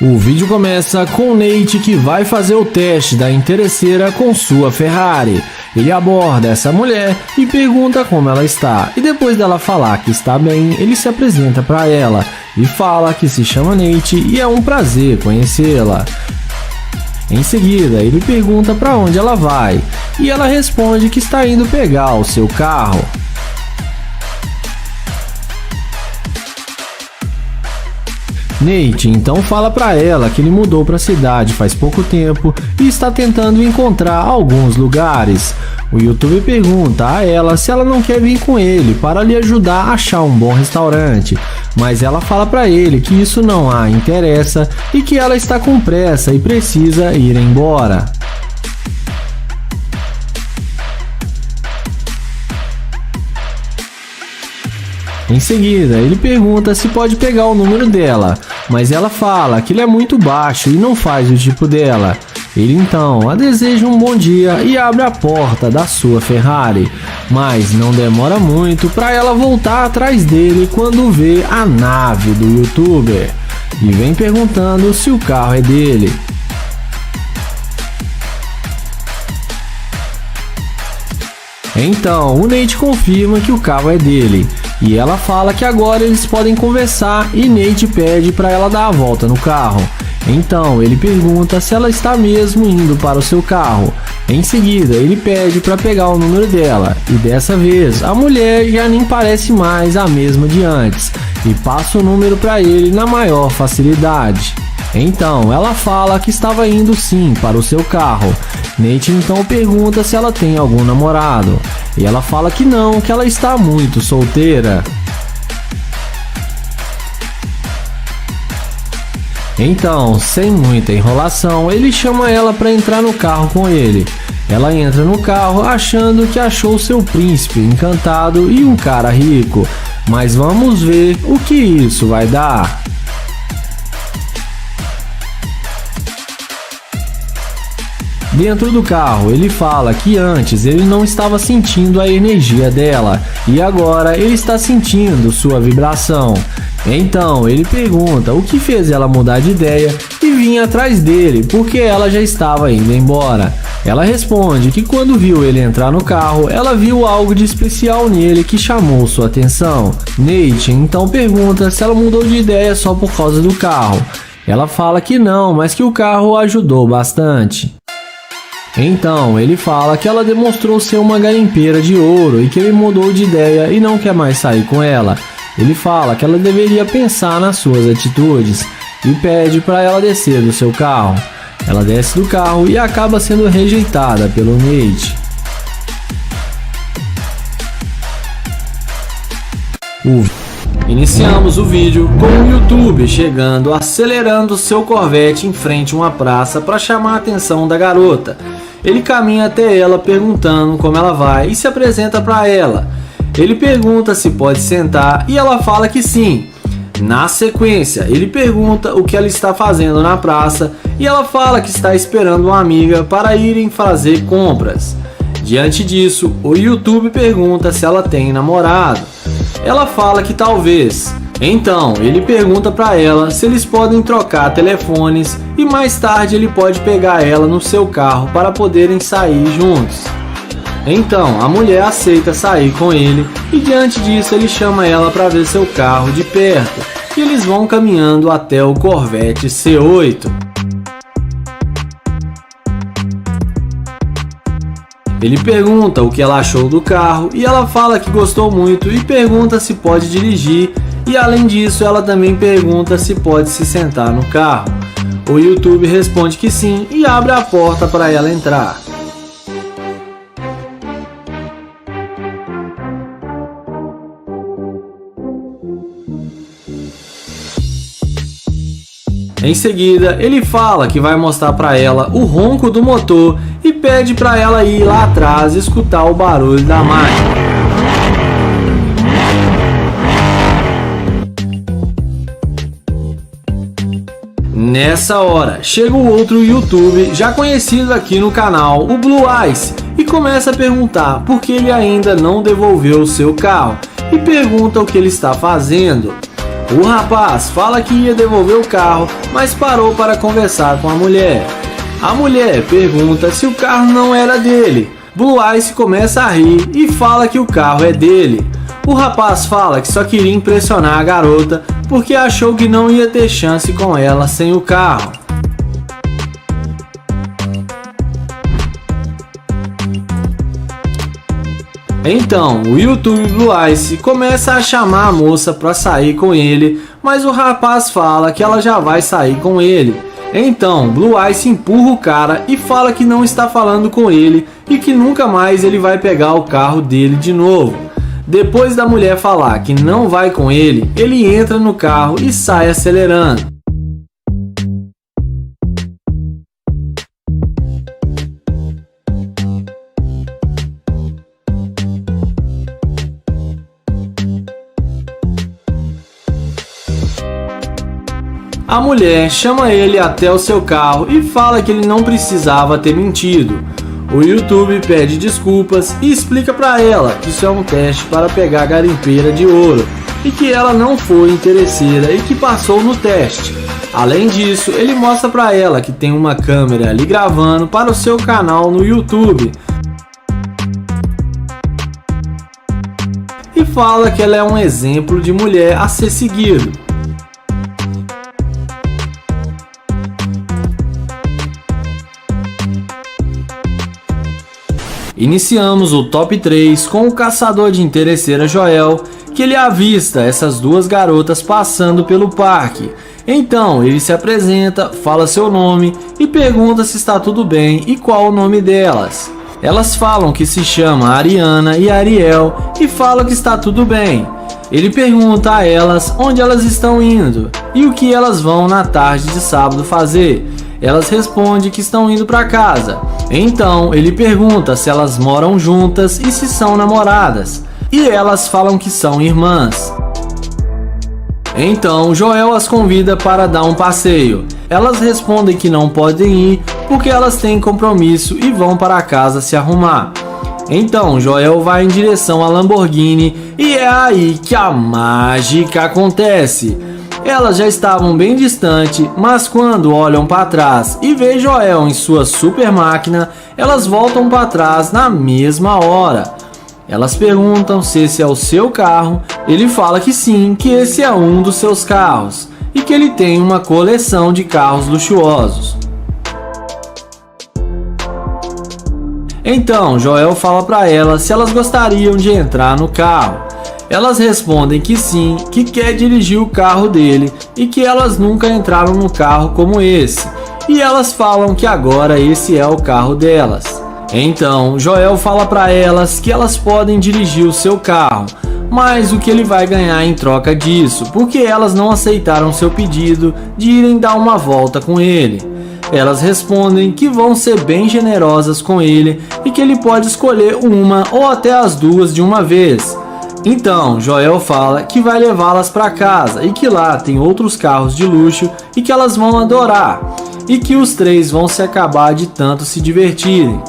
O vídeo começa com o Nate que vai fazer o teste da interesseira com sua Ferrari. Ele aborda essa mulher e pergunta como ela está, e depois dela falar que está bem, ele se apresenta para ela e fala que se chama Nate e é um prazer conhecê-la. Em seguida, ele pergunta para onde ela vai e ela responde que está indo pegar o seu carro. Nate então fala para ela que ele mudou para a cidade faz pouco tempo e está tentando encontrar alguns lugares. O YouTuber pergunta a ela se ela não quer vir com ele para lhe ajudar a achar um bom restaurante, mas ela fala para ele que isso não a interessa e que ela está com pressa e precisa ir embora. Em seguida, ele pergunta se pode pegar o número dela, mas ela fala que ele é muito baixo e não faz o tipo dela. Ele então a deseja um bom dia e abre a porta da sua Ferrari, mas não demora muito para ela voltar atrás dele quando vê a nave do YouTuber e vem perguntando se o carro é dele. Então, o Nate confirma que o carro é dele e ela fala que agora eles podem conversar e Nate pede para ela dar a volta no carro. Então, ele pergunta se ela está mesmo indo para o seu carro. Em seguida, ele pede para pegar o número dela e dessa vez a mulher já nem parece mais a mesma de antes e passa o número para ele na maior facilidade. Então, ela fala que estava indo sim para o seu carro. Nate então pergunta se ela tem algum namorado e ela fala que não, que ela está muito solteira. Então, sem muita enrolação, ele chama ela para entrar no carro com ele. Ela entra no carro achando que achou seu príncipe encantado e um cara rico, mas vamos ver o que isso vai dar. Dentro do carro, ele fala que antes ele não estava sentindo a energia dela e agora ele está sentindo sua vibração. Então ele pergunta o que fez ela mudar de ideia e vir atrás dele porque ela já estava indo embora. Ela responde que quando viu ele entrar no carro, ela viu algo de especial nele que chamou sua atenção. Nate então pergunta se ela mudou de ideia só por causa do carro. Ela fala que não, mas que o carro ajudou bastante. Então, ele fala que ela demonstrou ser uma garimpeira de ouro e que ele mudou de ideia e não quer mais sair com ela. Ele fala que ela deveria pensar nas suas atitudes e pede para ela descer do seu carro. Ela desce do carro e acaba sendo rejeitada pelo Nate. Iniciamos o vídeo com o YouTube chegando acelerando seu Corvette em frente a uma praça para chamar a atenção da garota. Ele caminha até ela perguntando como ela vai e se apresenta para ela. Ele pergunta se pode sentar e ela fala que sim. Na sequência, ele pergunta o que ela está fazendo na praça e ela fala que está esperando uma amiga para irem fazer compras. Diante disso, o YouTube pergunta se ela tem namorado. Ela fala que talvez. Então, ele pergunta para ela se eles podem trocar telefones e mais tarde ele pode pegar ela no seu carro para poderem sair juntos. Então, a mulher aceita sair com ele e diante disso ele chama ela para ver seu carro de perto e eles vão caminhando até o Corvette C8. Ele pergunta o que ela achou do carro e ela fala que gostou muito e pergunta se pode dirigir e além disso ela também pergunta se pode se sentar no carro. O YouTube responde que sim e abre a porta para ela entrar. Em seguida, ele fala que vai mostrar para ela o ronco do motor e pede para ela ir lá atrás e escutar o barulho da máquina. Nessa hora, chega o outro YouTube já conhecido aqui no canal, o Blue Eyes, e começa a perguntar por que ele ainda não devolveu o seu carro e pergunta o que ele está fazendo. O rapaz fala que ia devolver o carro, mas parou para conversar com a mulher. A mulher pergunta se o carro não era dele. Blue Ice começa a rir e fala que o carro é dele. O rapaz fala que só queria impressionar a garota porque achou que não ia ter chance com ela sem o carro. Então, o YouTube Blue Ice começa a chamar a moça para sair com ele, mas o rapaz fala que ela já vai sair com ele. Então, Blue Ice empurra o cara e fala que não está falando com ele e que nunca mais ele vai pegar o carro dele de novo. Depois da mulher falar que não vai com ele, ele entra no carro e sai acelerando. A mulher chama ele até o seu carro e fala que ele não precisava ter mentido. O YouTube pede desculpas e explica para ela que isso é um teste para pegar garimpeira de ouro e que ela não foi interesseira e que passou no teste. Além disso, ele mostra para ela que tem uma câmera ali gravando para o seu canal no YouTube e fala que ela é um exemplo de mulher a ser seguido. Iniciamos o top 3 com o caçador de interesseira Joel, que ele avista essas duas garotas passando pelo parque. Então ele se apresenta, fala seu nome e pergunta se está tudo bem e qual o nome delas. Elas falam que se chama Ariana e Ariel e falam que está tudo bem. Ele pergunta a elas onde elas estão indo e o que elas vão na tarde de sábado fazer. Elas respondem que estão indo para casa. Então ele pergunta se elas moram juntas e se são namoradas. E elas falam que são irmãs. Então Joel as convida para dar um passeio. Elas respondem que não podem ir porque elas têm compromisso e vão para casa se arrumar. Então Joel vai em direção à Lamborghini e é aí que a mágica acontece. Elas já estavam bem distante, mas quando olham para trás e vê Joel em sua super máquina, elas voltam para trás na mesma hora. Elas perguntam se esse é o seu carro, ele fala que sim, que esse é um dos seus carros e que ele tem uma coleção de carros luxuosos. Então Joel fala para elas se elas gostariam de entrar no carro. Elas respondem que sim, que quer dirigir o carro dele e que elas nunca entraram no carro como esse. E elas falam que agora esse é o carro delas. Então Joel fala para elas que elas podem dirigir o seu carro, mas o que ele vai ganhar em troca disso, porque elas não aceitaram seu pedido de irem dar uma volta com ele. Elas respondem que vão ser bem generosas com ele e que ele pode escolher uma ou até as duas de uma vez. Então Joel fala que vai levá-las para casa e que lá tem outros carros de luxo e que elas vão adorar e que os três vão se acabar de tanto se divertirem.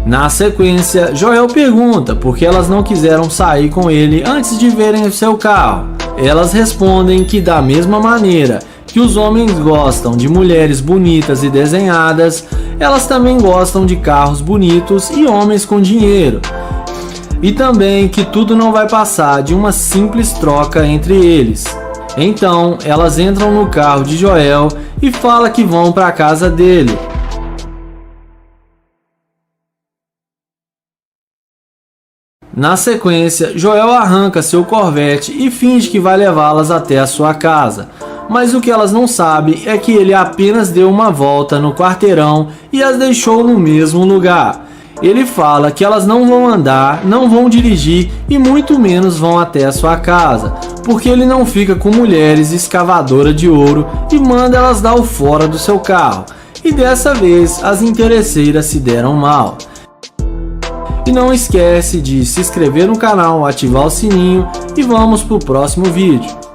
Na sequência, Joel pergunta por que elas não quiseram sair com ele antes de verem o seu carro. Elas respondem que da mesma maneira que os homens gostam de mulheres bonitas e desenhadas, elas também gostam de carros bonitos e homens com dinheiro. E também que tudo não vai passar de uma simples troca entre eles. Então elas entram no carro de Joel e falam que vão para a casa dele. Na sequência, Joel arranca seu Corvette e finge que vai levá-las até a sua casa. Mas o que elas não sabem é que ele apenas deu uma volta no quarteirão e as deixou no mesmo lugar. Ele fala que elas não vão andar, não vão dirigir e muito menos vão até a sua casa, porque ele não fica com mulheres escavadoras de ouro e manda elas dar o fora do seu carro. E dessa vez as interesseiras se deram mal. E não esquece de se inscrever no canal, ativar o sininho e vamos para o próximo vídeo.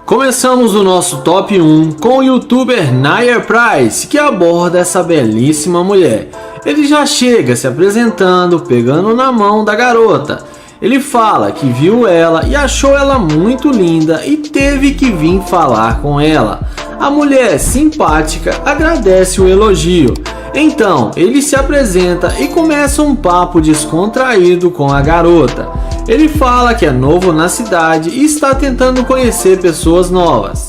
Começamos o nosso top 1 com o youtuber Naya Price, que aborda essa belíssima mulher. Ele já chega se apresentando, pegando na mão da garota. Ele fala que viu ela e achou ela muito linda e teve que vir falar com ela. A mulher simpática agradece o elogio. Então ele se apresenta e começa um papo descontraído com a garota. Ele fala que é novo na cidade e está tentando conhecer pessoas novas.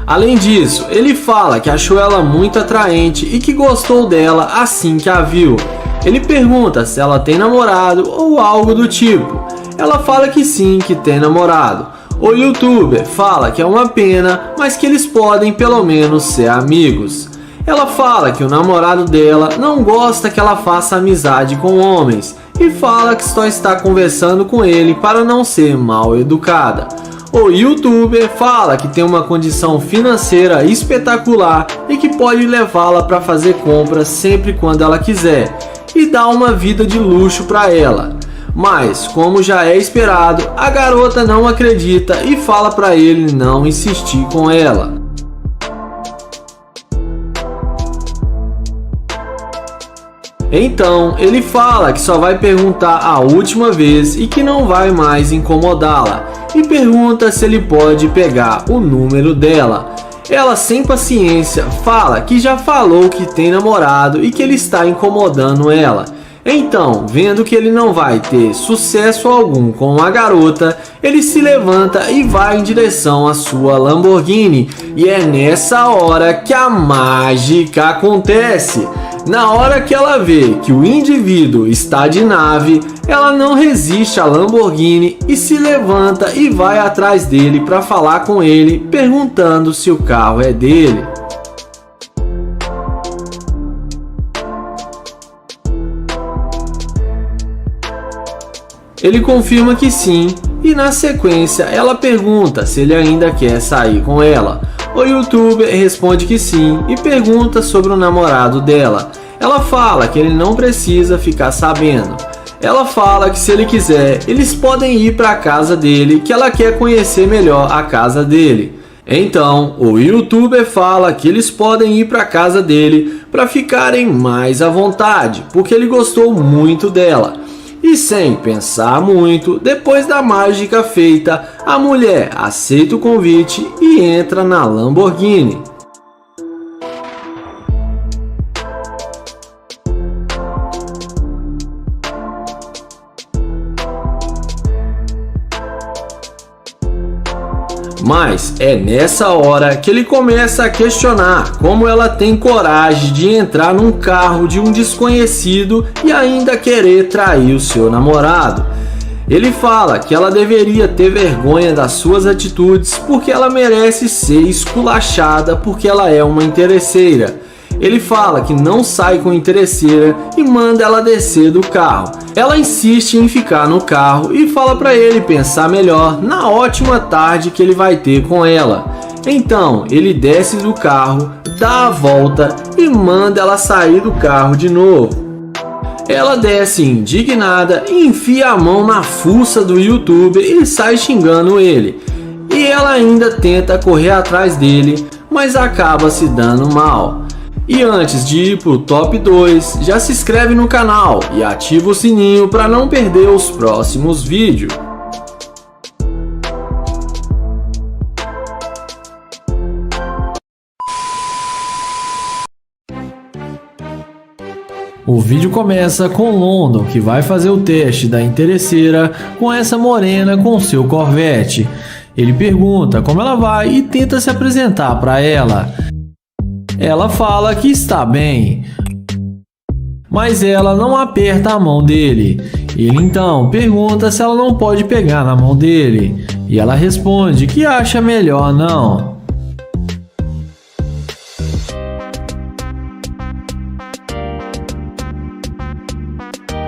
Além disso, ele fala que achou ela muito atraente e que gostou dela assim que a viu. Ele pergunta se ela tem namorado ou algo do tipo. Ela fala que sim, que tem namorado. O youtuber fala que é uma pena, mas que eles podem pelo menos ser amigos. Ela fala que o namorado dela não gosta que ela faça amizade com homens e fala que só está conversando com ele para não ser mal educada. O youtuber fala que tem uma condição financeira espetacular e que pode levá-la para fazer compras sempre quando ela quiser e dá uma vida de luxo para ela. Mas, como já é esperado, a garota não acredita e fala para ele não insistir com ela. Então, ele fala que só vai perguntar a última vez e que não vai mais incomodá-la, e pergunta se ele pode pegar o número dela. Ela, sem paciência, fala que já falou que tem namorado e que ele está incomodando ela. Então, vendo que ele não vai ter sucesso algum com a garota, ele se levanta e vai em direção à sua Lamborghini. E é nessa hora que a mágica acontece. Na hora que ela vê que o indivíduo está de nave, ela não resiste à Lamborghini e se levanta e vai atrás dele para falar com ele, perguntando se o carro é dele. Ele confirma que sim, e na sequência ela pergunta se ele ainda quer sair com ela. O youtuber responde que sim e pergunta sobre o namorado dela. Ela fala que ele não precisa ficar sabendo. Ela fala que se ele quiser, eles podem ir para a casa dele, que ela quer conhecer melhor a casa dele. Então, o youtuber fala que eles podem ir para a casa dele para ficarem mais à vontade, porque ele gostou muito dela. E sem pensar muito, depois da mágica feita, a mulher aceita o convite e entra na Lamborghini. Mas é nessa hora que ele começa a questionar como ela tem coragem de entrar num carro de um desconhecido e ainda querer trair o seu namorado. Ele fala que ela deveria ter vergonha das suas atitudes porque ela merece ser esculachada porque ela é uma interesseira. Ele fala que não sai com interesseira e manda ela descer do carro. Ela insiste em ficar no carro e fala para ele pensar melhor na ótima tarde que ele vai ter com ela. Então ele desce do carro, dá a volta e manda ela sair do carro de novo. Ela desce indignada e enfia a mão na fuça do youtuber e sai xingando ele. E ela ainda tenta correr atrás dele, mas acaba se dando mal. E antes de ir pro top 2, já se inscreve no canal e ativa o sininho para não perder os próximos vídeos. O vídeo começa com London, que vai fazer o teste da interesseira com essa morena com seu Corvette. Ele pergunta como ela vai e tenta se apresentar para ela. Ela fala que está bem, mas ela não aperta a mão dele. Ele então pergunta se ela não pode pegar na mão dele, e ela responde que acha melhor não.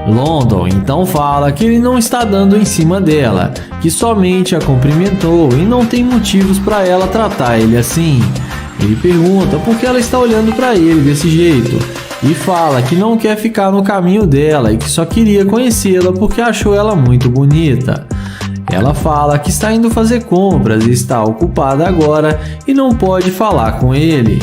London então fala que ele não está dando em cima dela, que somente a cumprimentou e não tem motivos para ela tratar ele assim. Ele pergunta por que ela está olhando para ele desse jeito e fala que não quer ficar no caminho dela e que só queria conhecê-la porque achou ela muito bonita. Ela fala que está indo fazer compras e está ocupada agora e não pode falar com ele.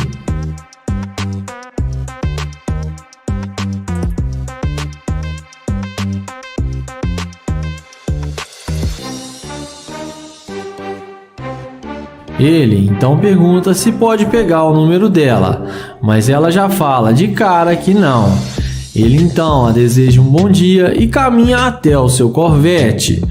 Ele então pergunta se pode pegar o número dela, mas ela já fala de cara que não. Ele então a deseja um bom dia e caminha até o seu Corvette.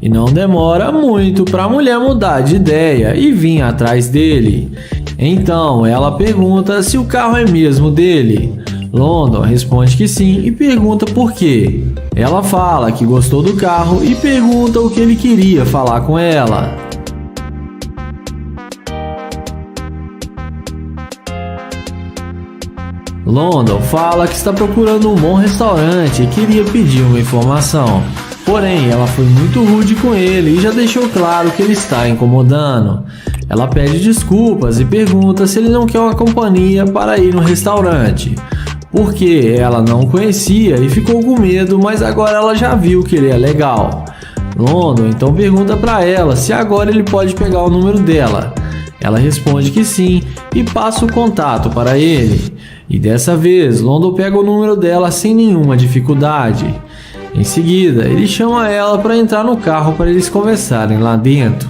E não demora muito para a mulher mudar de ideia e vir atrás dele. Então ela pergunta se o carro é mesmo dele. London responde que sim e pergunta por quê. Ela fala que gostou do carro e pergunta o que ele queria falar com ela. London fala que está procurando um bom restaurante e queria pedir uma informação. Porém, ela foi muito rude com ele e já deixou claro que ele está incomodando. Ela pede desculpas e pergunta se ele não quer uma companhia para ir no restaurante, porque ela não o conhecia e ficou com medo, mas agora ela já viu que ele é legal. London então pergunta para ela se agora ele pode pegar o número dela. Ela responde que sim e passa o contato para ele. E dessa vez, London pega o número dela sem nenhuma dificuldade. Em seguida, ele chama ela para entrar no carro para eles conversarem lá dentro.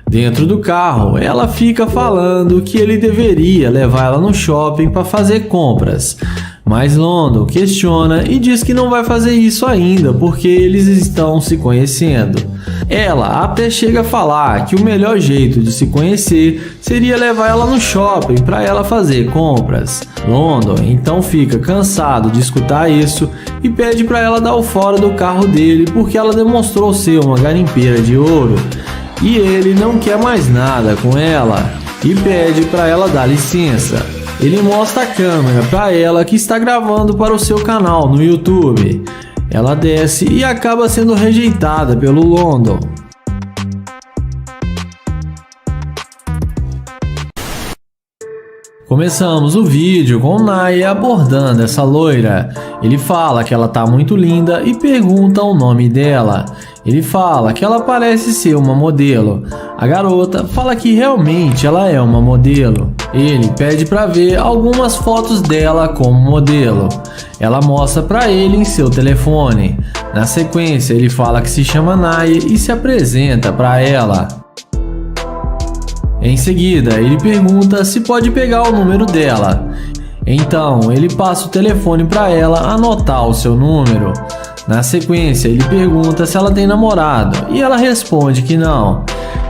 Dentro do carro, ela fica falando que ele deveria levar ela no shopping para fazer compras. Mas London questiona e diz que não vai fazer isso ainda porque eles estão se conhecendo. Ela até chega a falar que o melhor jeito de se conhecer seria levar ela no shopping para ela fazer compras. London então fica cansado de escutar isso e pede para ela dar o fora do carro dele porque ela demonstrou ser uma garimpeira de ouro. E ele não quer mais nada com ela e pede para ela dar licença. Ele mostra a câmera para ela que está gravando para o seu canal no YouTube. Ela desce e acaba sendo rejeitada pelo London. Começamos o vídeo com Naya abordando essa loira. Ele fala que ela tá muito linda e pergunta o nome dela. Ele fala que ela parece ser uma modelo. A garota fala que realmente ela é uma modelo. Ele pede para ver algumas fotos dela como modelo. Ela mostra para ele em seu telefone. Na sequência, ele fala que se chama Naya e se apresenta para ela. Em seguida, ele pergunta se pode pegar o número dela. Então, ele passa o telefone para ela anotar o seu número. Na sequência, ele pergunta se ela tem namorado e ela responde que não.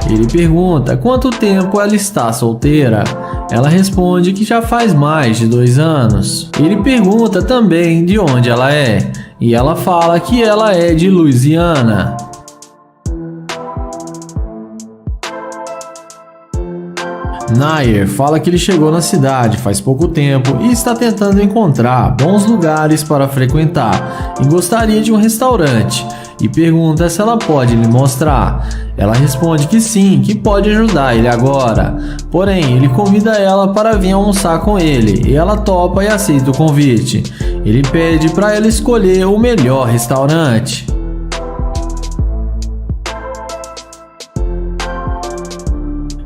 Ele pergunta quanto tempo ela está solteira. Ela responde que já faz mais de 2 anos. Ele pergunta também de onde ela é e ela fala que ela é de Louisiana. Nair fala que ele chegou na cidade faz pouco tempo e está tentando encontrar bons lugares para frequentar e gostaria de um restaurante e pergunta se ela pode lhe mostrar. Ela responde que sim, que pode ajudar ele agora. Porém, ele convida ela para vir almoçar com ele e ela topa e aceita o convite. Ele pede para ela escolher o melhor restaurante.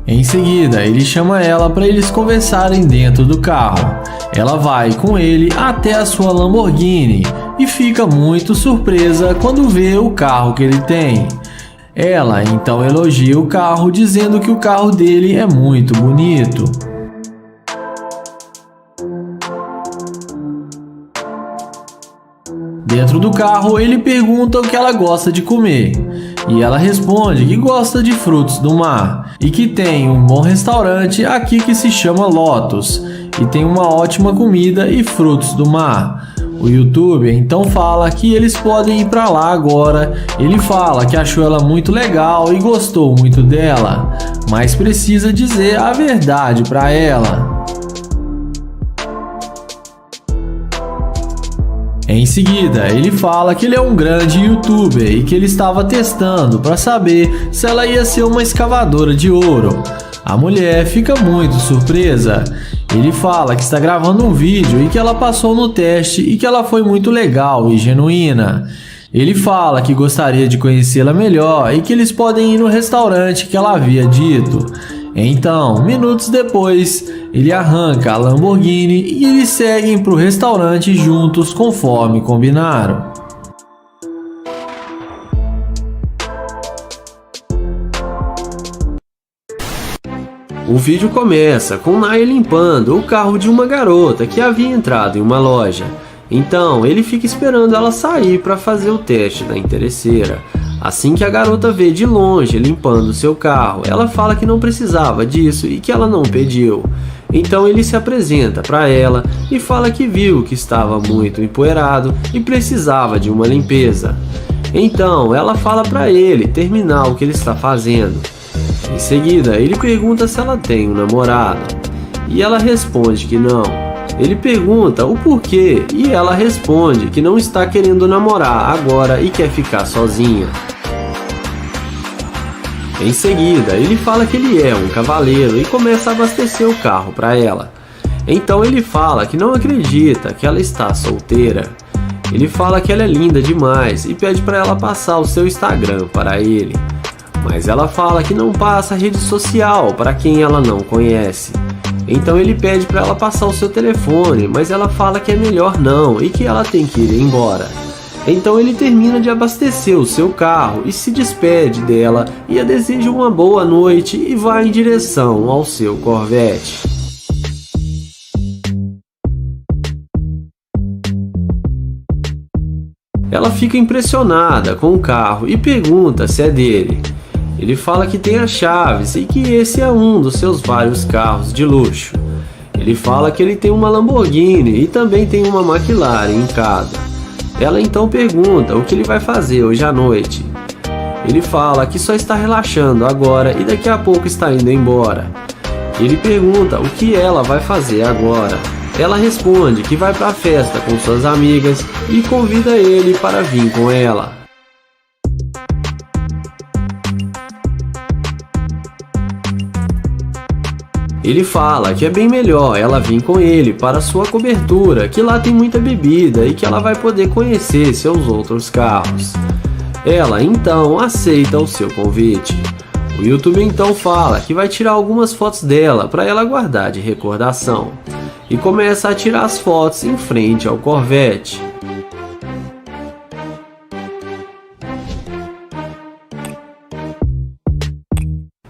Em seguida, ele chama ela para eles conversarem dentro do carro. Ela vai com ele até a sua Lamborghini e fica muito surpresa quando vê o carro que ele tem. Ela então elogia o carro, dizendo que o carro dele é muito bonito. Dentro do carro, ele pergunta o que ela gosta de comer. E ela responde que gosta de frutos do mar e que tem um bom restaurante aqui que se chama Lotus e tem uma ótima comida e frutos do mar. O youtuber então fala que eles podem ir para lá agora. Ele fala que achou ela muito legal e gostou muito dela, mas precisa dizer a verdade para ela. Em seguida, ele fala que ele é um grande youtuber e que ele estava testando para saber se ela ia ser uma escavadora de ouro. A mulher fica muito surpresa. Ele fala que está gravando um vídeo e que ela passou no teste e que ela foi muito legal e genuína. Ele fala que gostaria de conhecê-la melhor e que eles podem ir no restaurante que ela havia dito. Então, minutos depois, ele arranca a Lamborghini e eles seguem para o restaurante juntos conforme combinaram. O vídeo começa com Nate limpando o carro de uma garota que havia entrado em uma loja. Então ele fica esperando ela sair para fazer o teste da interesseira. Assim que a garota vê de longe limpando seu carro, ela fala que não precisava disso e que ela não pediu. Então ele se apresenta para ela e fala que viu que estava muito empoeirado e precisava de uma limpeza. Então ela fala para ele terminar o que ele está fazendo. Em seguida, ele pergunta se ela tem um namorado, e ela responde que não. Ele pergunta o porquê, e ela responde que não está querendo namorar agora e quer ficar sozinha. Em seguida, ele fala que ele é um cavaleiro e começa a abastecer o carro para ela. Então ele fala que não acredita que ela está solteira. Ele fala que ela é linda demais e pede para ela passar o seu Instagram para ele. Mas ela fala que não passa rede social para quem ela não conhece. Então ele pede para ela passar o seu telefone, mas ela fala que é melhor não e que ela tem que ir embora. Então ele termina de abastecer o seu carro e se despede dela e a deseja uma boa noite e vai em direção ao seu Corvette. Ela fica impressionada com o carro e pergunta se é dele. Ele fala que tem as chaves e que esse é um dos seus vários carros de luxo. Ele fala que ele tem uma Lamborghini e também tem uma McLaren em casa. Ela então pergunta o que ele vai fazer hoje à noite. Ele fala que só está relaxando agora e daqui a pouco está indo embora. Ele pergunta o que ela vai fazer agora. Ela responde que vai para a festa com suas amigas e convida ele para vir com ela. Ele fala que é bem melhor ela vir com ele para sua cobertura, que lá tem muita bebida e que ela vai poder conhecer seus outros carros. Ela então aceita o seu convite. O YouTube então fala que vai tirar algumas fotos dela para ela guardar de recordação. E começa a tirar as fotos em frente ao Corvette.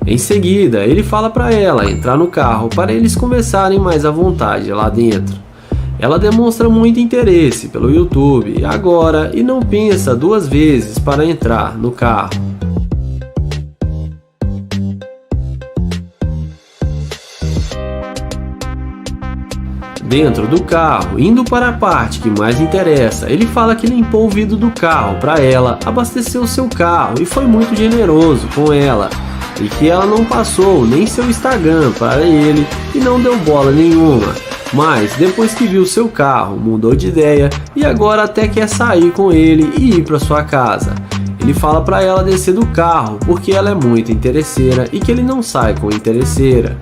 Em seguida, ele fala para ela entrar no carro para eles conversarem mais à vontade lá dentro. Ela demonstra muito interesse pelo YouTube agora e não pensa duas vezes para entrar no carro. Dentro do carro, indo para a parte que mais interessa, ele fala que limpou o vidro do carro para ela, abasteceu o seu carro e foi muito generoso com ela. E que ela não passou nem seu Instagram para ele e não deu bola nenhuma. Mas depois que viu seu carro, mudou de ideia e agora até quer sair com ele e ir para sua casa. Ele fala para ela descer do carro porque ela é muito interesseira e que ele não sai com interesseira.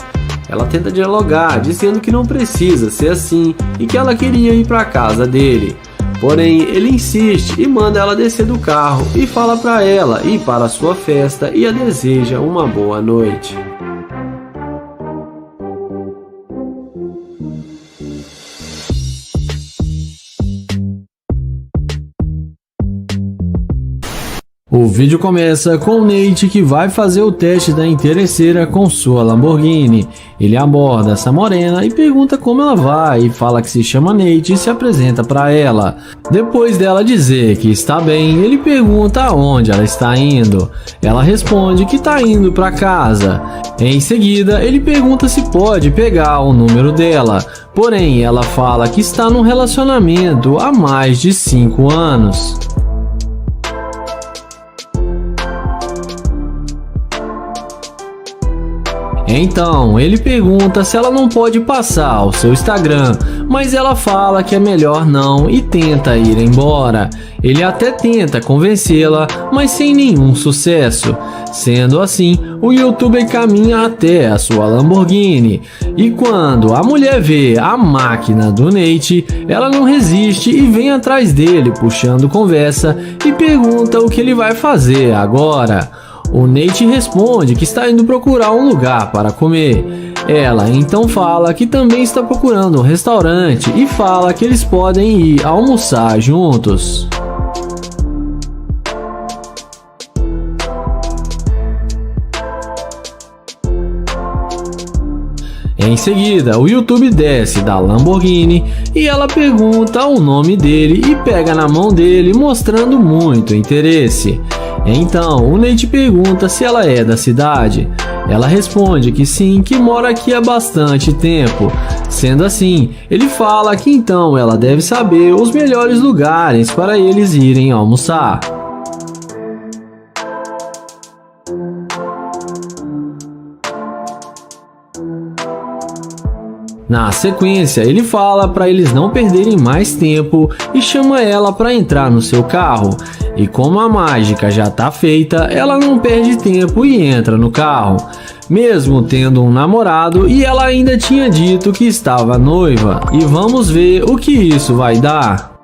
Ela tenta dialogar, dizendo que não precisa ser assim e que ela queria ir para a casa dele. Porém, ele insiste e manda ela descer do carro e fala para ela ir para a sua festa e a deseja uma boa noite. O vídeo começa com o Nate que vai fazer o teste da interesseira com sua Lamborghini. Ele aborda essa morena e pergunta como ela vai e fala que se chama Nate e se apresenta para ela. Depois dela dizer que está bem, ele pergunta aonde ela está indo. Ela responde que está indo para casa. Em seguida, ele pergunta se pode pegar o número dela. Porém, ela fala que está num relacionamento há mais de 5 anos. Então, ele pergunta se ela não pode passar o seu Instagram, mas ela fala que é melhor não e tenta ir embora. Ele até tenta convencê-la, mas sem nenhum sucesso. Sendo assim, o YouTuber caminha até a sua Lamborghini. E quando a mulher vê a máquina do Nate, ela não resiste e vem atrás dele puxando conversa e pergunta o que ele vai fazer agora. O Nate responde que está indo procurar um lugar para comer. Ela então fala que também está procurando um restaurante e fala que eles podem ir almoçar juntos. Em seguida, o YouTube desce da Lamborghini e ela pergunta o nome dele e pega na mão dele, mostrando muito interesse. Então, o Nate pergunta se ela é da cidade. Ela responde que sim, que mora aqui há bastante tempo. Sendo assim, ele fala que então ela deve saber os melhores lugares para eles irem almoçar. Na sequência, ele fala para eles não perderem mais tempo e chama ela para entrar no seu carro. E como a mágica já está feita, ela não perde tempo e entra no carro, mesmo tendo um namorado, e ela ainda tinha dito que estava noiva. E vamos ver o que isso vai dar.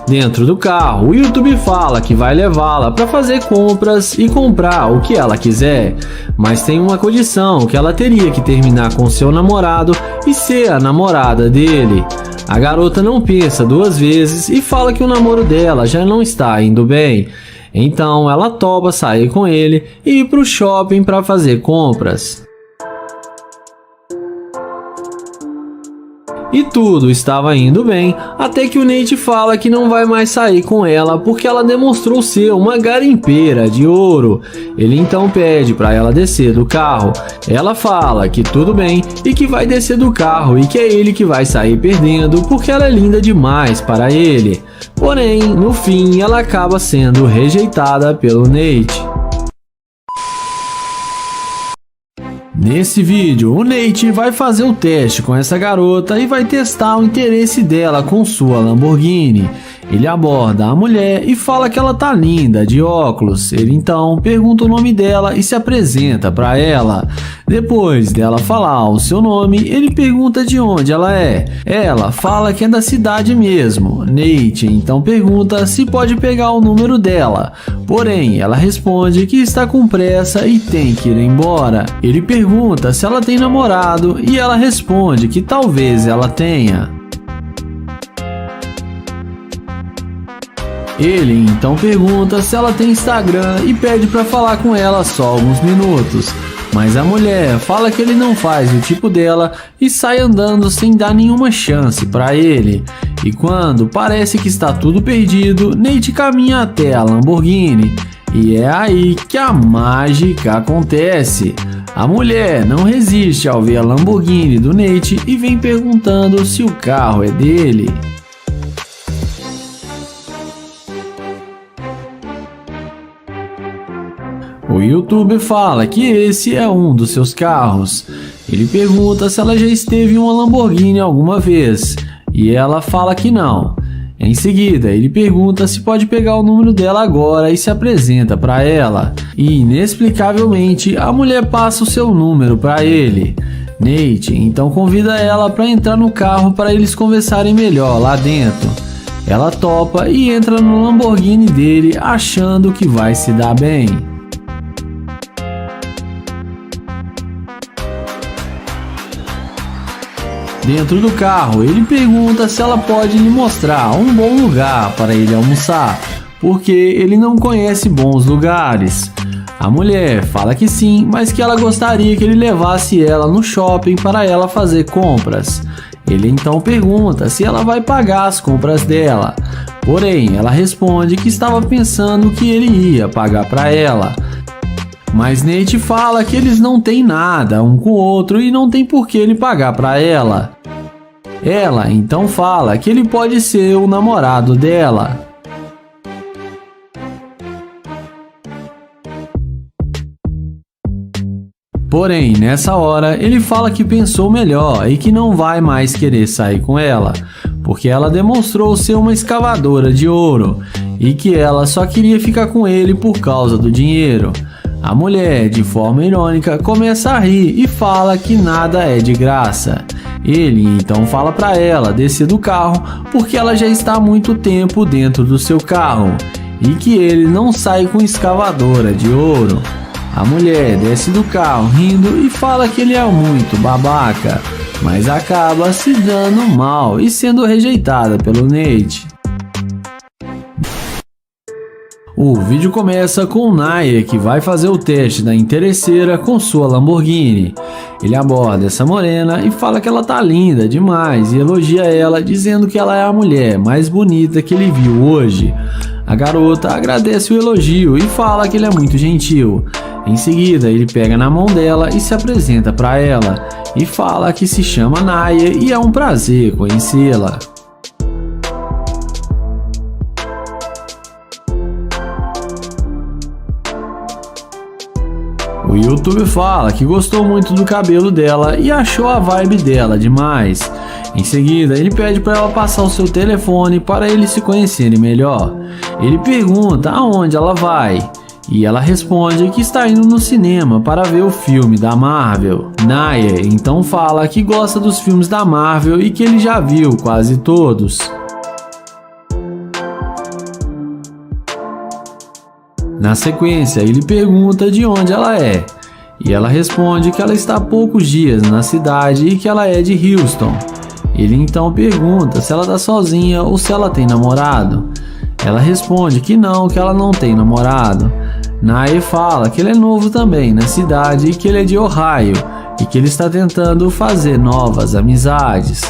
Dentro do carro, o YouTube fala que vai levá-la para fazer compras e comprar o que ela quiser, mas tem uma condição, que ela teria que terminar com seu namorado e ser a namorada dele. A garota não pensa duas vezes e fala que o namoro dela já não está indo bem. Então ela topa sair com ele e ir para o shopping para fazer compras. E tudo estava indo bem, até que o Nate fala que não vai mais sair com ela porque ela demonstrou ser uma garimpeira de ouro. Ele então pede para ela descer do carro. Ela fala que tudo bem e que vai descer do carro e que é ele que vai sair perdendo porque ela é linda demais para ele. Porém, no fim, ela acaba sendo rejeitada pelo Nate. Nesse vídeo, o Nate vai fazer o teste com essa garota e vai testar o interesse dela com sua Lamborghini. Ele aborda a mulher e fala que ela tá linda, de óculos. Ele então pergunta o nome dela e se apresenta para ela. Depois dela falar o seu nome, ele pergunta de onde ela é. Ela fala que é da cidade mesmo. Nate então pergunta se pode pegar o número dela. Porém, ela responde que está com pressa e tem que ir embora. Ele pergunta se ela tem namorado e ela responde que talvez ela tenha. Ele então pergunta se ela tem Instagram e pede para falar com ela só alguns minutos. Mas a mulher fala que ele não faz o tipo dela e sai andando sem dar nenhuma chance para ele. E quando parece que está tudo perdido, Nate caminha até a Lamborghini. E é aí que a mágica acontece. A mulher não resiste ao ver a Lamborghini do Nate e vem perguntando se o carro é dele. O YouTube fala que esse é um dos seus carros. Ele pergunta se ela já esteve em uma Lamborghini alguma vez, e ela fala que não. Em seguida, ele pergunta se pode pegar o número dela agora e se apresenta para ela. E, inexplicavelmente, a mulher passa o seu número para ele. Nate então convida ela para entrar no carro para eles conversarem melhor lá dentro. Ela topa e entra no Lamborghini dele, achando que vai se dar bem. Dentro do carro, ele pergunta se ela pode lhe mostrar um bom lugar para ele almoçar, porque ele não conhece bons lugares. A mulher fala que sim, mas que ela gostaria que ele levasse ela no shopping para ela fazer compras. Ele então pergunta se ela vai pagar as compras dela. Porém, ela responde que estava pensando que ele ia pagar para ela. Mas Nate fala que eles não têm nada um com o outro e não tem por que ele pagar para ela. Ela então fala que ele pode ser o namorado dela. Porém, nessa hora, ele fala que pensou melhor e que não vai mais querer sair com ela, porque ela demonstrou ser uma escavadora de ouro e que ela só queria ficar com ele por causa do dinheiro. A mulher, de forma irônica, começa a rir e fala que nada é de graça. Ele então fala para ela descer do carro porque ela já está há muito tempo dentro do seu carro e que ele não sai com escavadora de ouro. A mulher desce do carro rindo e fala que ele é muito babaca, mas acaba se dando mal e sendo rejeitada pelo Nate. O vídeo começa com o Naya, que vai fazer o teste da interesseira com sua Lamborghini. Ele aborda essa morena e fala que ela tá linda demais e elogia ela, dizendo que ela é a mulher mais bonita que ele viu hoje. A garota agradece o elogio e fala que ele é muito gentil. Em seguida, ele pega na mão dela e se apresenta para ela e fala que se chama Naya e é um prazer conhecê-la. O YouTube fala que gostou muito do cabelo dela e achou a vibe dela demais. Em seguida, ele pede para ela passar o seu telefone para eles se conhecerem melhor. Ele pergunta aonde ela vai e ela responde que está indo no cinema para ver o filme da Marvel. Naya então fala que gosta dos filmes da Marvel e que ele já viu quase todos. Na sequência, ele pergunta de onde ela é, e ela responde que ela está há poucos dias na cidade e que ela é de Houston. Ele então pergunta se ela está sozinha ou se ela tem namorado. Ela responde que ela não tem namorado. Naya fala que ele é novo também na cidade e que ele é de Ohio e que ele está tentando fazer novas amizades.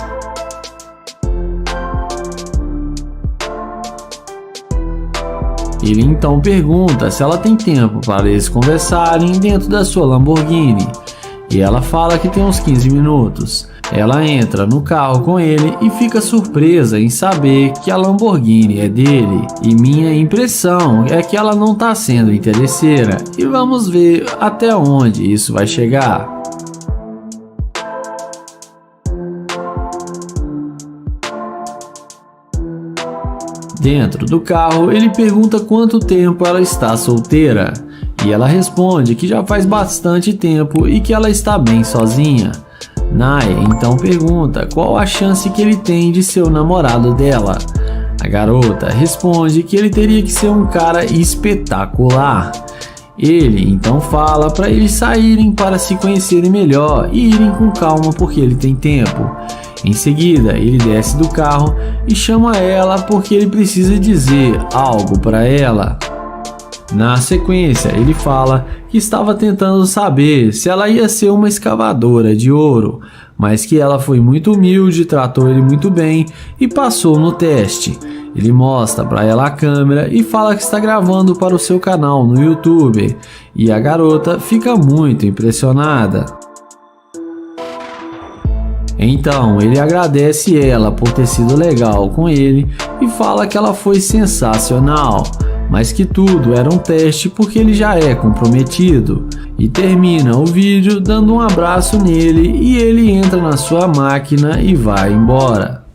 Ele então pergunta se ela tem tempo para eles conversarem dentro da sua Lamborghini, e ela fala que tem uns 15 minutos. Ela entra no carro com ele e fica surpresa em saber que a Lamborghini é dele, e minha impressão é que ela não está sendo interesseira, e vamos ver até onde isso vai chegar. Dentro do carro, ele pergunta quanto tempo ela está solteira, e ela responde que já faz bastante tempo e que ela está bem sozinha. Naya então pergunta qual a chance que ele tem de ser o namorado dela. A garota responde que ele teria que ser um cara espetacular. Ele então fala para eles saírem para se conhecerem melhor e irem com calma porque ele tem tempo. Em seguida, ele desce do carro e chama ela porque ele precisa dizer algo para ela. Na sequência, ele fala que estava tentando saber se ela ia ser uma escavadora de ouro, mas que ela foi muito humilde, tratou ele muito bem e passou no teste. Ele mostra para ela a câmera e fala que está gravando para o seu canal no YouTube, e a garota fica muito impressionada. Então ele agradece ela por ter sido legal com ele e fala que ela foi sensacional, mas que tudo era um teste porque ele já é comprometido, e termina o vídeo dando um abraço nele e ele entra na sua máquina e vai embora.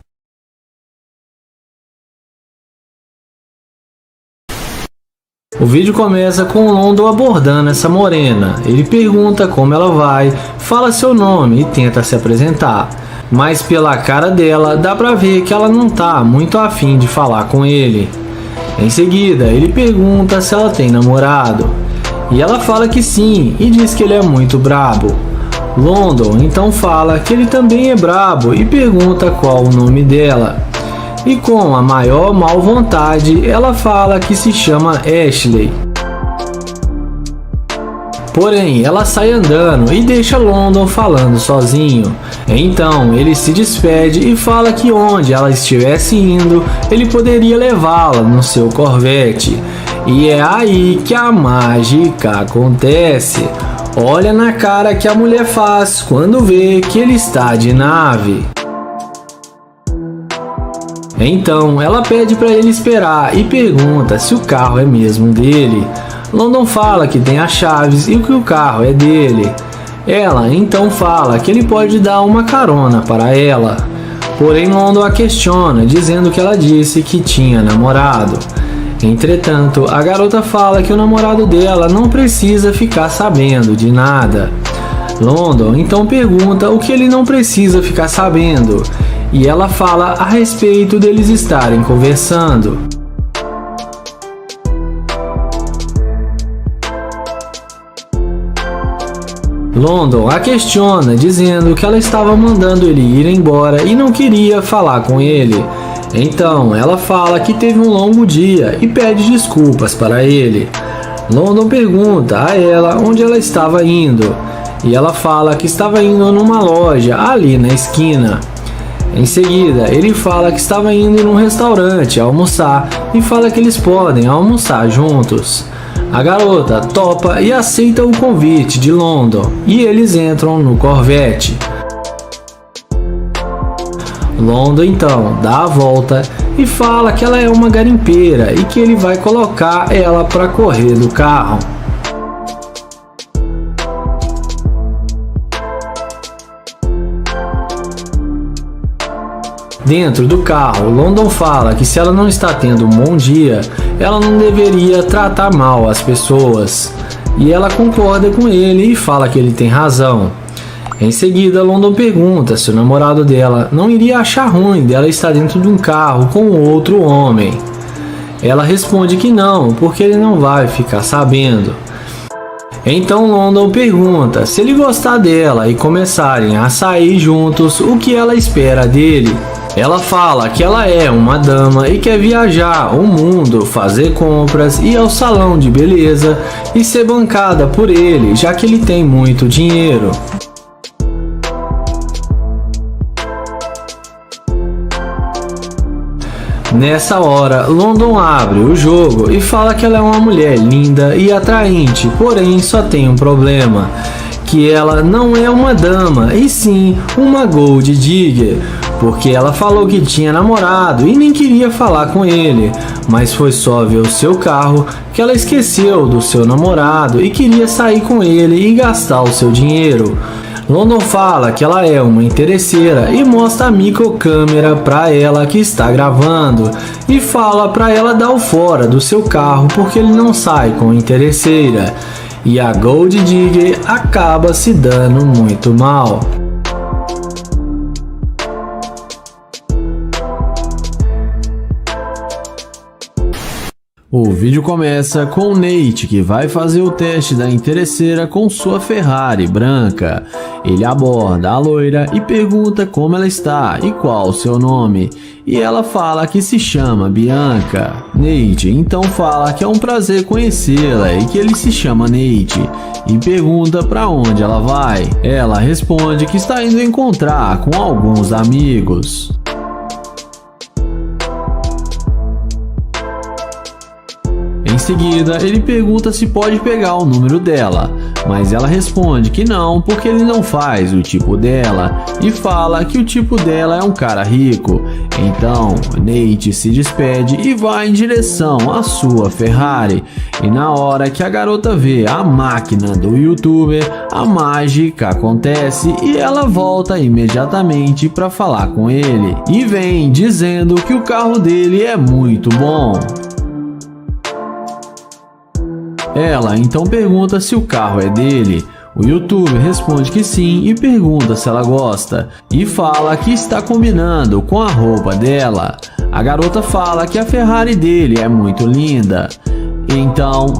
O vídeo começa com o London abordando essa morena. Ele pergunta como ela vai, fala seu nome e tenta se apresentar, mas pela cara dela dá pra ver que ela não tá muito afim de falar com ele. Em seguida, ele pergunta se ela tem namorado, e ela fala que sim e diz que ele é muito brabo. London então fala que ele também é brabo e pergunta qual o nome dela. E com a maior mal vontade, ela fala que se chama Ashley. Porém, ela sai andando e deixa London falando sozinho. Então, ele se despede e fala que onde ela estivesse indo, ele poderia levá-la no seu Corvette. E é aí que a mágica acontece. Olha na cara que a mulher faz quando vê que ele está de nave. Então ela pede para ele esperar e pergunta se o carro é mesmo dele. London fala que tem as chaves e que o carro é dele. Ela então fala que ele pode dar uma carona para ela. Porém London a questiona, dizendo que ela disse que tinha namorado. Entretanto, a garota fala que o namorado dela não precisa ficar sabendo de nada. London então pergunta o que ele não precisa ficar sabendo, e ela fala a respeito deles estarem conversando. London a questiona, dizendo que ela estava mandando ele ir embora e não queria falar com ele. Então ela fala que teve um longo dia e pede desculpas para ele. London pergunta a ela onde ela estava indo e ela fala que estava indo numa loja ali na esquina. Em seguida, ele fala que estava indo num restaurante almoçar e fala que eles podem almoçar juntos. A garota topa e aceita o convite de London e eles entram no Corvette. London então dá a volta e fala que ela é uma garimpeira e que ele vai colocar ela para correr do carro. Dentro do carro, London fala que se ela não está tendo um bom dia, ela não deveria tratar mal as pessoas. E ela concorda com ele e fala que ele tem razão. Em seguida, London pergunta se o namorado dela não iria achar ruim dela estar dentro de um carro com outro homem. Ela responde que não, porque ele não vai ficar sabendo. Então London pergunta se ele gostar dela e começarem a sair juntos, o que ela espera dele. Ela fala que ela é uma dama e quer viajar o mundo, fazer compras, ir ao salão de beleza e ser bancada por ele, já que ele tem muito dinheiro. Nessa hora, London abre o jogo e fala que ela é uma mulher linda e atraente, porém só tem um problema, que ela não é uma dama, e sim uma gold digger, porque ela falou que tinha namorado e nem queria falar com ele, mas foi só ver o seu carro que ela esqueceu do seu namorado e queria sair com ele e gastar o seu dinheiro. London fala que ela é uma interesseira e mostra a microcâmera para ela que está gravando e fala para ela dar o fora do seu carro porque ele não sai com interesseira. E a Gold Digger acaba se dando muito mal. O vídeo começa com Nate, que vai fazer o teste da interesseira com sua Ferrari branca. Ele aborda a loira e pergunta como ela está e qual o seu nome. E ela fala que se chama Bianca. Nate então fala que é um prazer conhecê-la e que ele se chama Nate. E pergunta para onde ela vai. Ela responde que está indo encontrar com alguns amigos. Em seguida, ele pergunta se pode pegar o número dela, mas ela responde que não, porque ele não faz o tipo dela e fala que o tipo dela é um cara rico. Então, Nate se despede e vai em direção à sua Ferrari. E na hora que a garota vê a máquina do youtuber, a mágica acontece e ela volta imediatamente para falar com ele. E vem dizendo que o carro dele é muito bom. Ela então pergunta se o carro é dele. O youtuber responde que sim e pergunta se ela gosta e fala que está combinando com a roupa dela. A garota fala que a Ferrari dele é muito linda. Então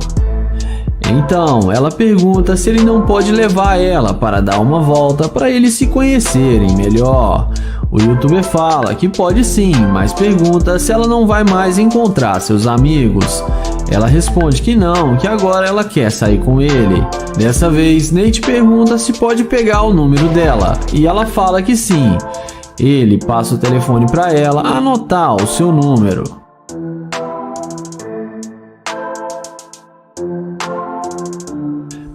ela pergunta se ele não pode levar ela para dar uma volta para eles se conhecerem melhor. O youtuber fala que pode sim, mas pergunta se ela não vai mais encontrar seus amigos. Ela responde que não, que agora ela quer sair com ele. Dessa vez, Nate pergunta se pode pegar o número dela e ela fala que sim. Ele passa o telefone para ela anotar o seu número.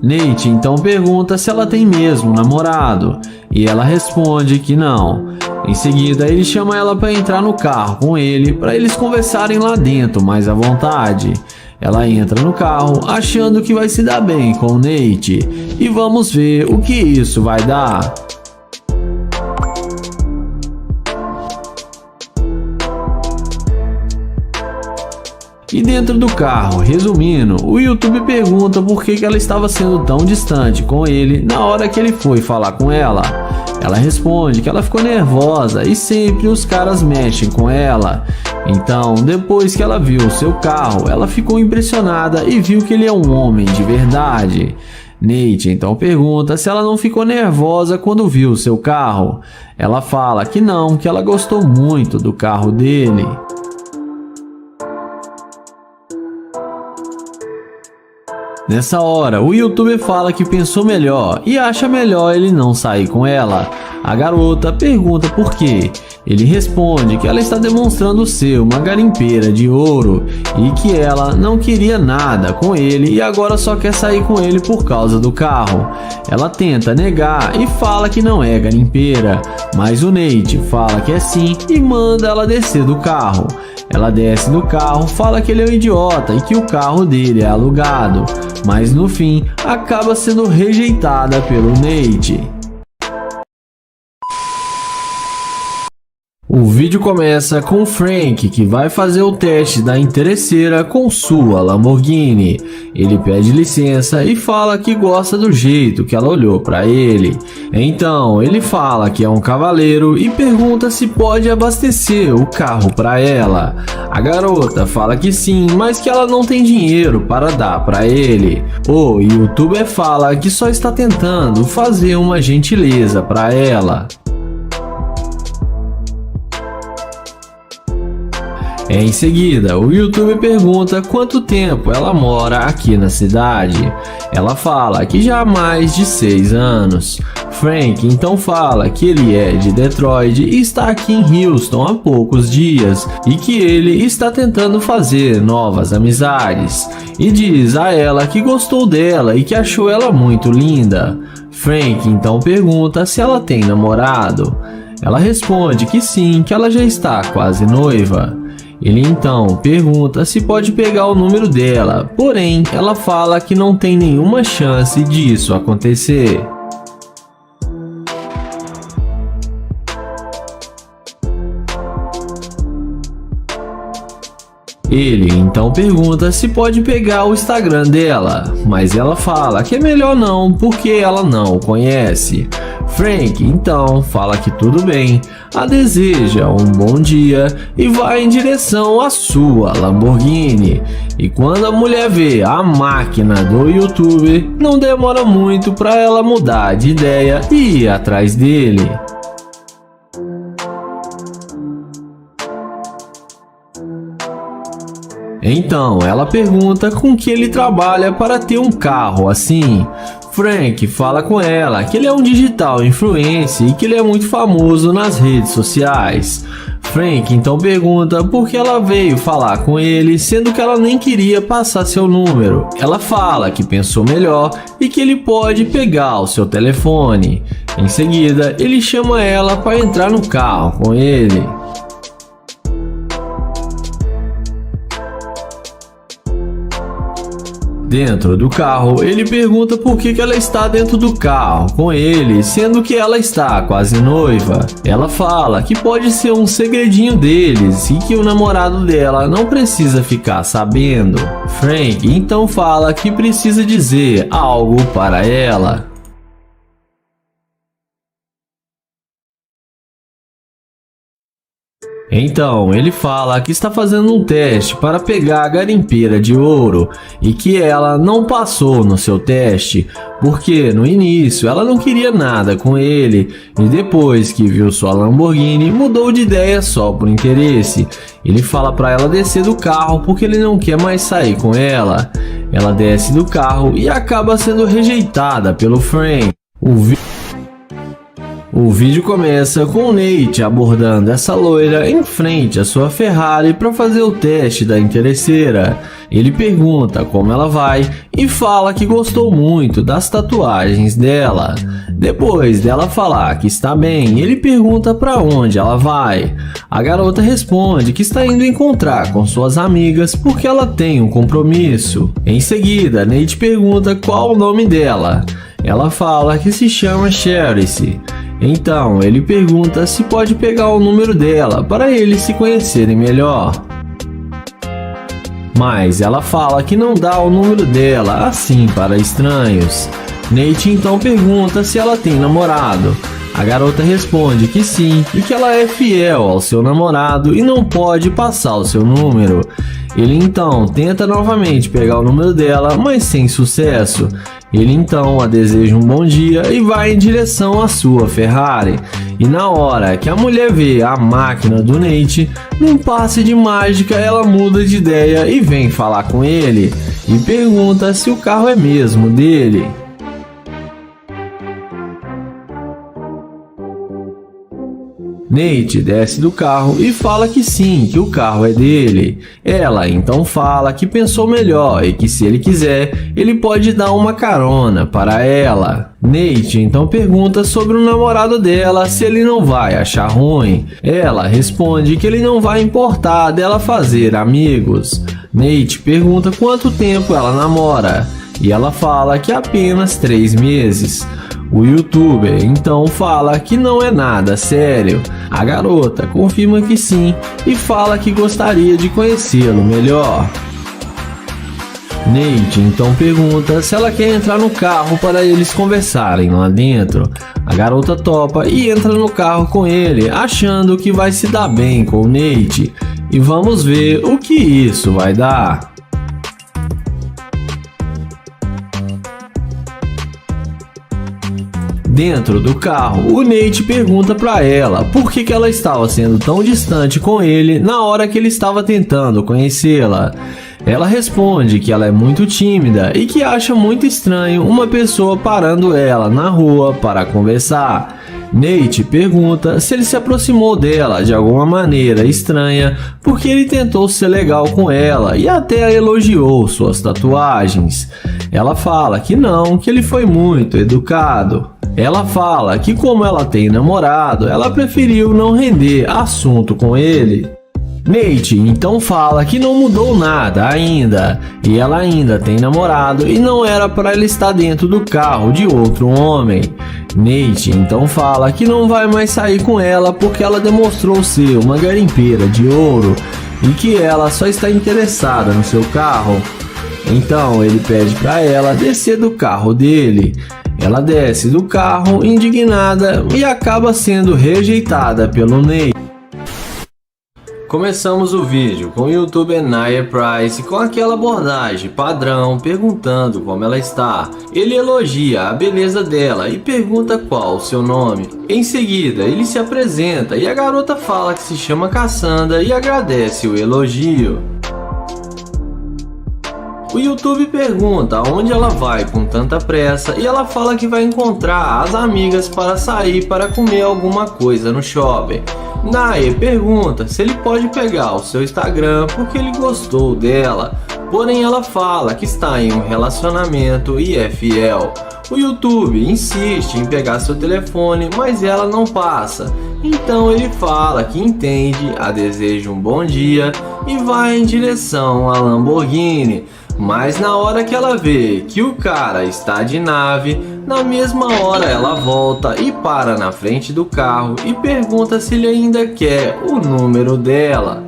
Nate então pergunta se ela tem mesmo um namorado e ela responde que não. Em seguida, ele chama ela para entrar no carro com ele para eles conversarem lá dentro mais à vontade. Ela entra no carro achando que vai se dar bem com o Nate e vamos ver o que isso vai dar. E dentro do carro, resumindo, o YouTube pergunta por que ela estava sendo tão distante com ele na hora que ele foi falar com ela. Ela responde que ela ficou nervosa e sempre os caras mexem com ela. Então, depois que ela viu o seu carro, ela ficou impressionada e viu que ele é um homem de verdade. Nate então pergunta se ela não ficou nervosa quando viu seu carro. Ela fala que não, que ela gostou muito do carro dele. Nessa hora, o youtuber fala que pensou melhor e acha melhor ele não sair com ela. A garota pergunta por quê. Ele responde que ela está demonstrando ser uma garimpeira de ouro e que ela não queria nada com ele e agora só quer sair com ele por causa do carro. Ela tenta negar e fala que não é garimpeira, mas o Nate fala que é sim e manda ela descer do carro. Ela desce do carro, fala que ele é um idiota e que o carro dele é alugado, mas no fim acaba sendo rejeitada pelo Nate. O vídeo começa com Frank, que vai fazer o teste da interesseira com sua Lamborghini. Ele pede licença e fala que gosta do jeito que ela olhou para ele. Então ele fala que é um cavaleiro e pergunta se pode abastecer o carro para ela. A garota fala que sim, mas que ela não tem dinheiro para dar para ele. O youtuber fala que só está tentando fazer uma gentileza para ela. Em seguida, o youtuber pergunta quanto tempo ela mora aqui na cidade. Ela fala que já há mais de 6 anos. Frank então fala que ele é de Detroit e está aqui em Houston há poucos dias e que ele está tentando fazer novas amizades. E diz a ela que gostou dela e que achou ela muito linda. Frank então pergunta se ela tem namorado. Ela responde que sim, que ela já está quase noiva. Ele então pergunta se pode pegar o número dela, porém ela fala que não tem nenhuma chance disso acontecer. Ele então pergunta se pode pegar o Instagram dela, mas ela fala que é melhor não, porque ela não o conhece. Frank então fala que tudo bem, a deseja um bom dia e vai em direção à sua Lamborghini. E quando a mulher vê a máquina do youtuber, não demora muito para ela mudar de ideia e ir atrás dele. Então ela pergunta com que ele trabalha para ter um carro assim. Frank fala com ela que ele é um digital influencer e que ele é muito famoso nas redes sociais. Frank então pergunta por que ela veio falar com ele, sendo que ela nem queria passar seu número. Ela fala que pensou melhor e que ele pode pegar o seu telefone. Em seguida, ele chama ela para entrar no carro com ele. Dentro do carro, ele pergunta por que ela está dentro do carro com ele, sendo que ela está quase noiva. Ela fala que pode ser um segredinho deles e que o namorado dela não precisa ficar sabendo. Frank então fala que precisa dizer algo para ela. Então ele fala que está fazendo um teste para pegar a garimpeira de ouro e que ela não passou no seu teste porque no início ela não queria nada com ele e depois que viu sua Lamborghini mudou de ideia só por interesse. Ele fala para ela descer do carro porque ele não quer mais sair com ela. Ela desce do carro e acaba sendo rejeitada pelo Frank. O vídeo começa com o Nate abordando essa loira em frente à sua Ferrari para fazer o teste da interesseira. Ele pergunta como ela vai e fala que gostou muito das tatuagens dela. Depois dela falar que está bem, ele pergunta para onde ela vai. A garota responde que está indo encontrar com suas amigas porque ela tem um compromisso. Em seguida, Nate pergunta qual o nome dela. Ela fala que se chama Cherice. Então ele pergunta se pode pegar o número dela para eles se conhecerem melhor. Mas ela fala que não dá o número dela assim para estranhos. Nate então pergunta se ela tem namorado. A garota responde que sim e que ela é fiel ao seu namorado e não pode passar o seu número. Ele então tenta novamente pegar o número dela, mas sem sucesso. Ele então a deseja um bom dia e vai em direção à sua Ferrari. E na hora que a mulher vê a máquina do Nate, num passe de mágica ela muda de ideia e vem falar com ele e pergunta se o carro é mesmo dele. Nate desce do carro e fala que sim, que o carro é dele. Ela então fala que pensou melhor e que se ele quiser, ele pode dar uma carona para ela. Nate então pergunta sobre o namorado dela, se ele não vai achar ruim. Ela responde que ele não vai importar dela fazer amigos. Nate pergunta quanto tempo ela namora e ela fala que apenas 3 meses. O youtuber então fala que não é nada sério. A garota confirma que sim e fala que gostaria de conhecê-lo melhor. Nate então pergunta se ela quer entrar no carro para eles conversarem lá dentro. A garota topa e entra no carro com ele, achando que vai se dar bem com o Nate. E vamos ver o que isso vai dar. Dentro do carro, o Nate pergunta para ela por que ela estava sendo tão distante com ele na hora que ele estava tentando conhecê-la. Ela responde que ela é muito tímida e que acha muito estranho uma pessoa parando ela na rua para conversar. Nate pergunta se ele se aproximou dela de alguma maneira estranha porque ele tentou ser legal com ela e até elogiou suas tatuagens. Ela fala que não, que ele foi muito educado. Ela fala que como ela tem namorado, ela preferiu não render assunto com ele. Nate então fala que não mudou nada ainda, e ela ainda tem namorado e não era para ele estar dentro do carro de outro homem. Nate então fala que não vai mais sair com ela porque ela demonstrou ser uma garimpeira de ouro e que ela só está interessada no seu carro. Então ele pede para ela descer do carro dele. Ela desce do carro indignada e acaba sendo rejeitada pelo Nate. Começamos o vídeo com o youtuber Nia Price com aquela abordagem padrão, perguntando como ela está. Ele elogia a beleza dela e pergunta qual o seu nome. Em seguida, ele se apresenta e a garota fala que se chama Cassandra e agradece o elogio. O YouTube pergunta aonde ela vai com tanta pressa e ela fala que vai encontrar as amigas para sair para comer alguma coisa no shopping. Nia pergunta se ele pode pegar o seu Instagram porque ele gostou dela, porém ela fala que está em um relacionamento e é fiel. O YouTube insiste em pegar seu telefone, mas ela não passa. Então ele fala que entende, a deseja um bom dia e vai em direção à Lamborghini. Mas na hora que ela vê que o cara está de nave, na mesma hora ela volta e para na frente do carro e pergunta se ele ainda quer o número dela.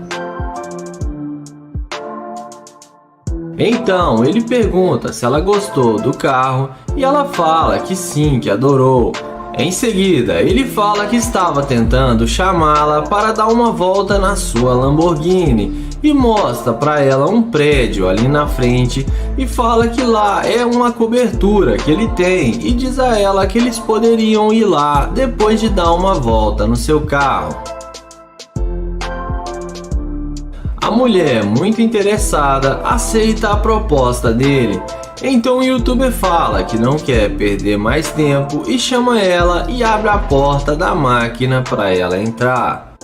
Então ele pergunta se ela gostou do carro e ela fala que sim, que adorou. Em seguida, ele fala que estava tentando chamá-la para dar uma volta na sua Lamborghini e mostra para ela um prédio ali na frente e fala que lá é uma cobertura que ele tem e diz a ela que eles poderiam ir lá depois de dar uma volta no seu carro. A mulher, muito interessada, aceita a proposta dele. Então o youtuber fala que não quer perder mais tempo e chama ela e abre a porta da máquina para ela entrar.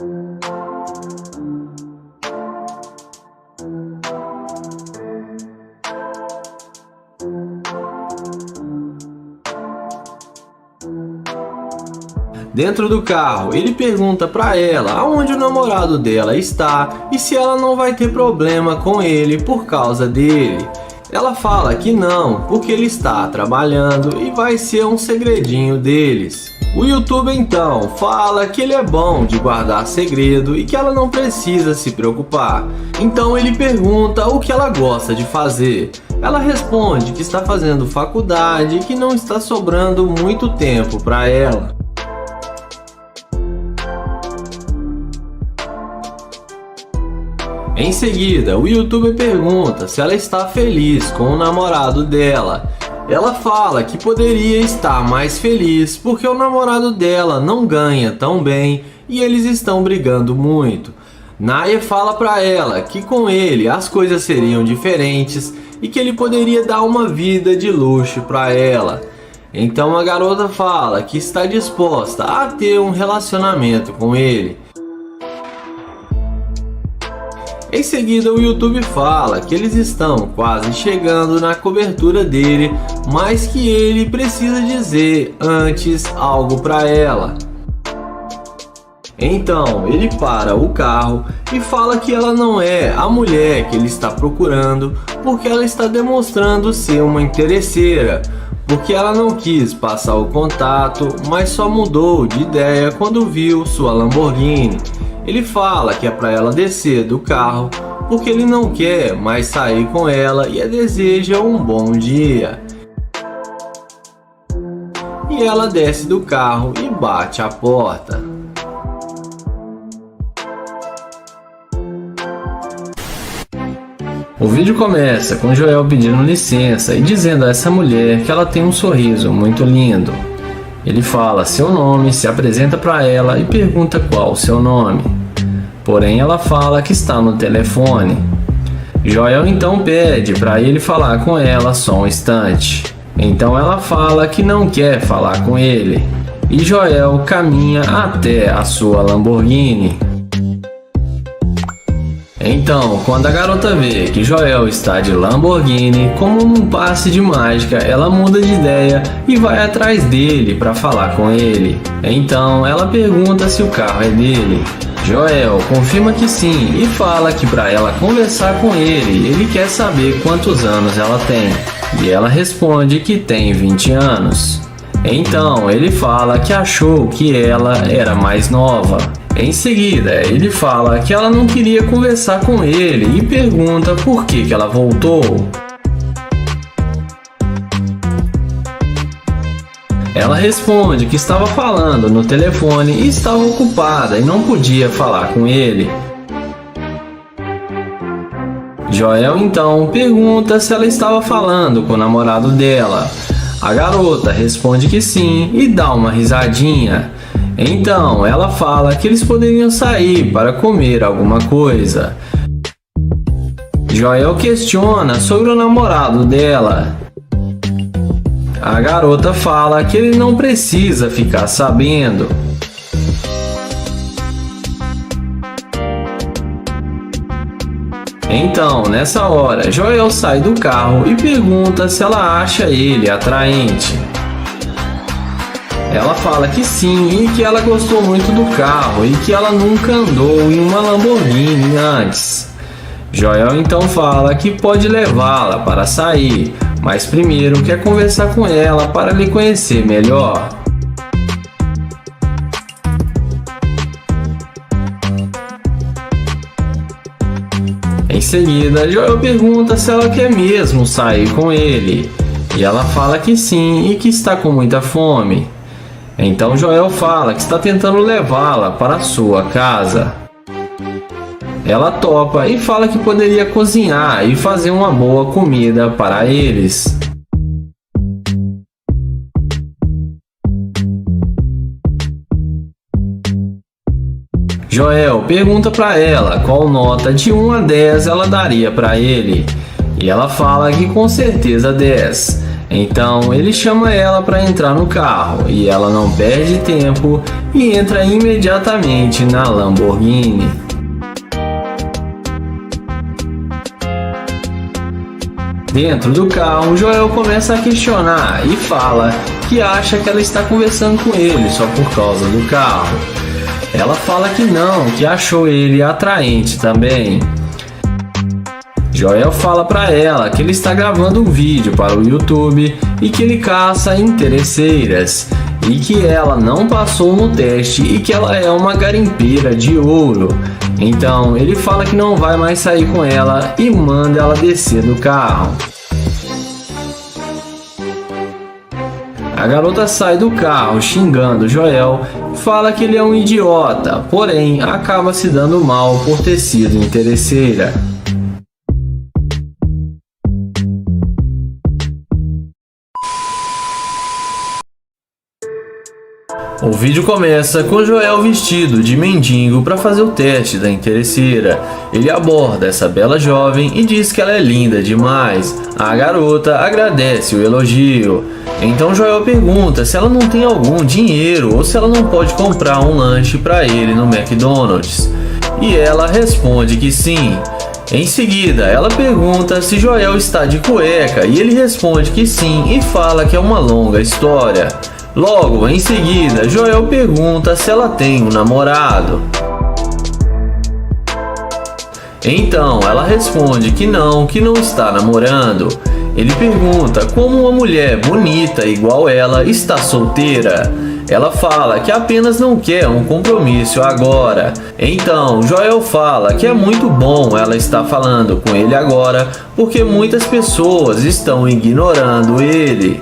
Dentro do carro, ele pergunta para ela aonde o namorado dela está e se ela não vai ter problema com ele por causa dele. Ela fala que não, porque ele está trabalhando e vai ser um segredinho deles. O youtuber então fala que ele é bom de guardar segredo e que ela não precisa se preocupar. Então ele pergunta o que ela gosta de fazer. Ela responde que está fazendo faculdade e que não está sobrando muito tempo para ela. Em seguida, o youtuber pergunta se ela está feliz com o namorado dela. Ela fala que poderia estar mais feliz porque o namorado dela não ganha tão bem e eles estão brigando muito. Naya fala para ela que com ele as coisas seriam diferentes e que ele poderia dar uma vida de luxo para ela. Então a garota fala que está disposta a ter um relacionamento com ele. Em seguida, o YouTube fala que eles estão quase chegando na cobertura dele, mas que ele precisa dizer antes algo para ela. Então, ele para o carro e fala que ela não é a mulher que ele está procurando, porque ela está demonstrando ser uma interesseira, porque ela não quis passar o contato, mas só mudou de ideia quando viu sua Lamborghini. Ele fala que é para ela descer do carro porque ele não quer mais sair com ela e a deseja um bom dia. E ela desce do carro e bate a porta. O vídeo começa com Joel pedindo licença e dizendo a essa mulher que ela tem um sorriso muito lindo. Ele fala seu nome, se apresenta para ela e pergunta qual o seu nome. Porém, ela fala que está no telefone. Joel então pede para ele falar com ela só um instante. Então ela fala que não quer falar com ele. E Joel caminha até a sua Lamborghini. Então, quando a garota vê que Joel está de Lamborghini, como num passe de mágica, ela muda de ideia e vai atrás dele para falar com ele. Então, ela pergunta se o carro é dele. Joel confirma que sim e fala que para ela conversar com ele quer saber quantos anos ela tem. E ela responde que tem 20 anos. Então, ele fala que achou que ela era mais nova. Em seguida, ele fala que ela não queria conversar com ele e pergunta por que ela voltou. Ela responde que estava falando no telefone e estava ocupada e não podia falar com ele. Joel então pergunta se ela estava falando com o namorado dela. A garota responde que sim e dá uma risadinha. Então ela fala que eles poderiam sair para comer alguma coisa. Joel questiona sobre o namorado dela. A garota fala que ele não precisa ficar sabendo. Então, nessa hora, Joel sai do carro e pergunta se ela acha ele atraente. Ela fala que sim e que ela gostou muito do carro e que ela nunca andou em uma Lamborghini antes. Joel então fala que pode levá-la para sair, mas primeiro quer conversar com ela para lhe conhecer melhor. Em seguida, Joel pergunta se ela quer mesmo sair com ele, e ela fala que sim e que está com muita fome. Então Joel fala que está tentando levá-la para a sua casa. Ela topa e fala que poderia cozinhar e fazer uma boa comida para eles. Joel pergunta para ela qual nota de 1 a 10 ela daria para ele, e ela fala que com certeza 10. Então ele chama ela para entrar no carro e ela não perde tempo e entra imediatamente na Lamborghini. Dentro do carro, Joel começa a questionar e fala que acha que ela está conversando com ele só por causa do carro. Ela fala que não, que achou ele atraente também. Joel fala para ela que ele está gravando um vídeo para o YouTube e que ele caça interesseiras e que ela não passou no teste e que ela é uma garimpeira de ouro. Então ele fala que não vai mais sair com ela e manda ela descer do carro. A garota sai do carro xingando Joel, fala que ele é um idiota, porém acaba se dando mal por ter sido interesseira. O vídeo começa com Joel vestido de mendigo para fazer o teste da interesseira. Ele aborda essa bela jovem e diz que ela é linda demais. A garota agradece o elogio. Então Joel pergunta se ela não tem algum dinheiro ou se ela não pode comprar um lanche para ele no McDonald's. E ela responde que sim. Em seguida, ela pergunta se Joel está de cueca e ele responde que sim e fala que é uma longa história. Logo em seguida, Joel pergunta se ela tem um namorado. Então ela responde que não está namorando. Ele pergunta como uma mulher bonita igual ela está solteira. Ela fala que apenas não quer um compromisso agora. Então Joel fala que é muito bom ela estar falando com ele agora, porque muitas pessoas estão ignorando ele.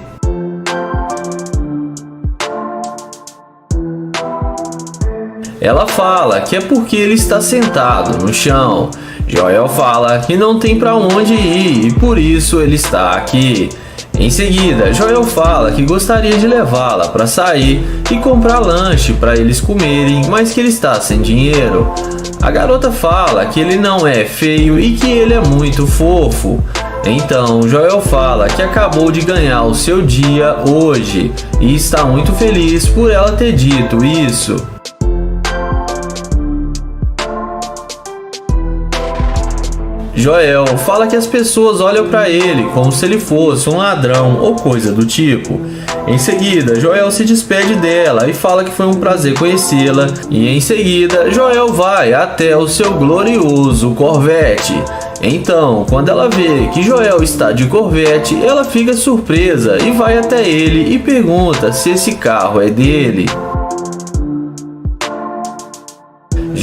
Ela fala que é porque ele está sentado no chão. Joel fala que não tem para onde ir e por isso ele está aqui. Em seguida, Joel fala que gostaria de levá-la para sair e comprar lanche para eles comerem, mas que ele está sem dinheiro. A garota fala que ele não é feio e que ele é muito fofo. Então Joel fala que acabou de ganhar o seu dia hoje e está muito feliz por ela ter dito isso. Joel fala que as pessoas olham para ele como se ele fosse um ladrão ou coisa do tipo. Em seguida, Joel se despede dela e fala que foi um prazer conhecê-la. E em seguida, Joel vai até o seu glorioso Corvette. Então, quando ela vê que Joel está de Corvette, ela fica surpresa e vai até ele e pergunta se esse carro é dele.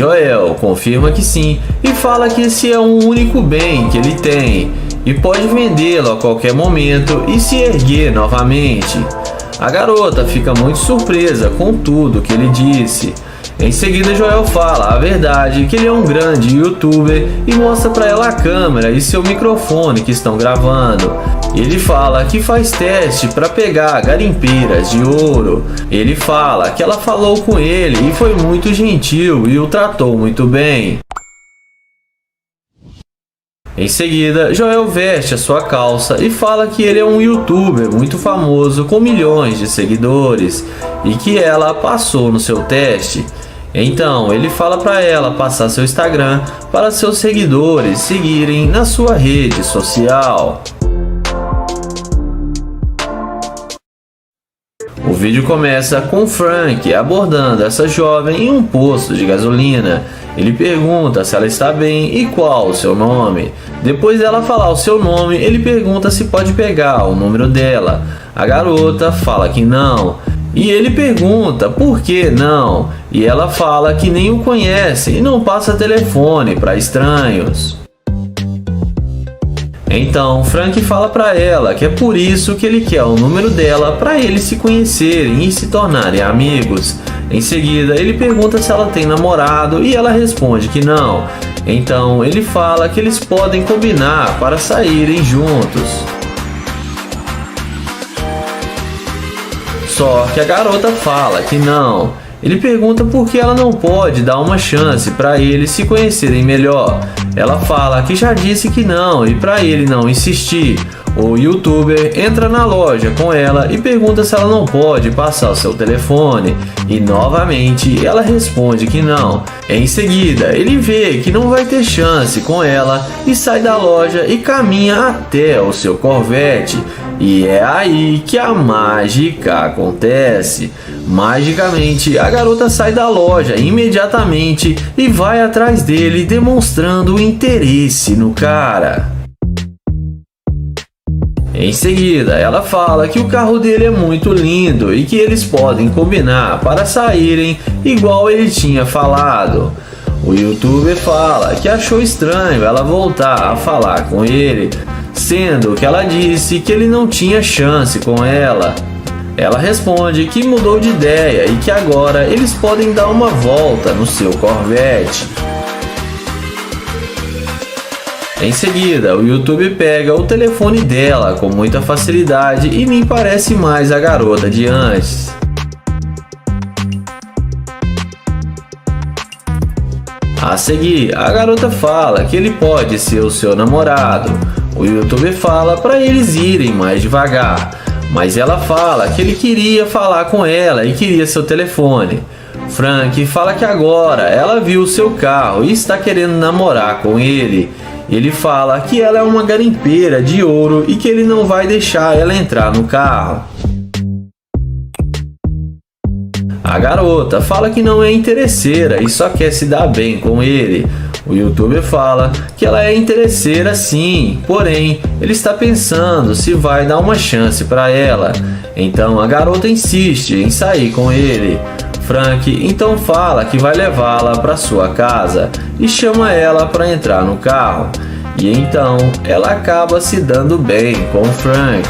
Joel confirma que sim e fala que esse é um único bem que ele tem e pode vendê-lo a qualquer momento e se erguer novamente. A garota fica muito surpresa com tudo que ele disse. Em seguida, Joel fala a verdade, que ele é um grande youtuber e mostra para ela a câmera e seu microfone que estão gravando. Ele fala que faz teste para pegar garimpeiras de ouro. Ele fala que ela falou com ele e foi muito gentil e o tratou muito bem. Em seguida, Joel veste a sua calça e fala que ele é um youtuber muito famoso com milhões de seguidores e que ela passou no seu teste. Então ele fala para ela passar seu Instagram para seus seguidores seguirem na sua rede social. O vídeo começa com Frank abordando essa jovem em um posto de gasolina. Ele pergunta se ela está bem e qual o seu nome. Depois dela falar o seu nome, ele pergunta se pode pegar o número dela. A garota fala que não. E ele pergunta por que não. E ela fala que nem o conhece e não passa telefone para estranhos. Então Frank fala para ela que é por isso que ele quer o número dela para eles se conhecerem e se tornarem amigos. Em seguida ele pergunta se ela tem namorado e ela responde que não. Então ele fala que eles podem combinar para saírem juntos. Só que a garota fala que não. Ele pergunta por que ela não pode dar uma chance para eles se conhecerem melhor. Ela fala que já disse que não e para ele não insistir. O youtuber entra na loja com ela e pergunta se ela não pode passar o seu telefone. E novamente ela responde que não. Em seguida ele vê que não vai ter chance com ela e sai da loja e caminha até o seu Corvette. E é aí que a mágica acontece. Magicamente, a garota sai da loja imediatamente e vai atrás dele, demonstrando interesse no cara. Em seguida, ela fala que o carro dele é muito lindo e que eles podem combinar para saírem igual ele tinha falado. O youtuber fala que achou estranho ela voltar a falar com ele, sendo que ela disse que ele não tinha chance com ela. Ela responde que mudou de ideia e que agora eles podem dar uma volta no seu Corvette. Em seguida, o YouTube pega o telefone dela com muita facilidade e nem parece mais a garota de antes. A seguir, a garota fala que ele pode ser o seu namorado. O youtuber fala para eles irem mais devagar, mas ela fala que ele queria falar com ela e queria seu telefone. Frank fala que agora ela viu seu carro e está querendo namorar com ele. Ele fala que ela é uma garimpeira de ouro e que ele não vai deixar ela entrar no carro. A garota fala que não é interesseira e só quer se dar bem com ele. O youtuber fala que ela é interesseira sim, porém ele está pensando se vai dar uma chance para ela. Então a garota insiste em sair com ele. Frank então fala que vai levá-la para sua casa e chama ela para entrar no carro. E então ela acaba se dando bem com Frank.